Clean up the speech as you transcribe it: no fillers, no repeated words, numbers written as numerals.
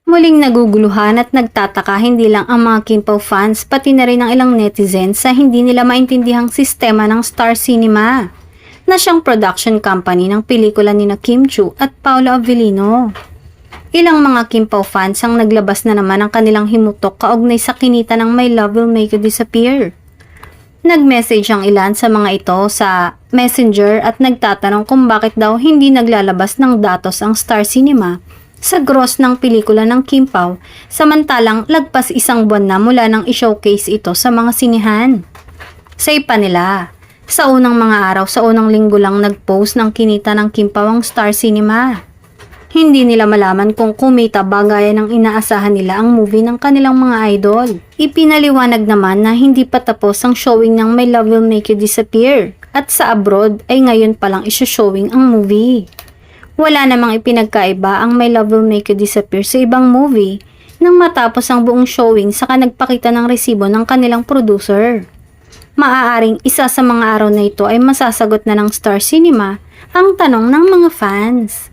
Muling naguguluhan at nagtataka hindi lang ang mga Kim Pao fans pati na rin ang ilang netizens sa hindi nila maintindihang sistema ng Star Cinema na siyang production company ng pelikula ni Kim Chiu at Paolo Avellino. Ilang mga Kim Pao fans ang naglabas na naman ang kanilang himutok kaugnay sa kinita ng My Love Will Make You Disappear. Nag-message ang ilan sa mga ito sa Messenger at nagtatanong kung bakit daw hindi naglalabas ng datos ang Star Cinema sa gross ng pelikula ng Kim Pao samantalang lagpas isang buwan na mula nang i-showcase ito sa mga sinihan. Say pa nila, sa unang mga araw sa unang linggo lang nag-post ng kinita ng Kim Pao ang Star Cinema. Hindi nila malaman kung kumita ba gaya ng inaasahan nila ang movie ng kanilang mga idol. Ipinaliwanag naman na hindi pa tapos ang showing ng My Love Will Make You Disappear at sa abroad ay ngayon palang iso-showing ang movie. Wala namang ipinagkaiba ang My Love Will Make You Disappear sa ibang movie nang matapos ang buong showing saka nagpakita ng resibo ng kanilang producer. Maaaring isa sa mga araw na ito ay masasagot na ng Star Cinema ang tanong ng mga fans.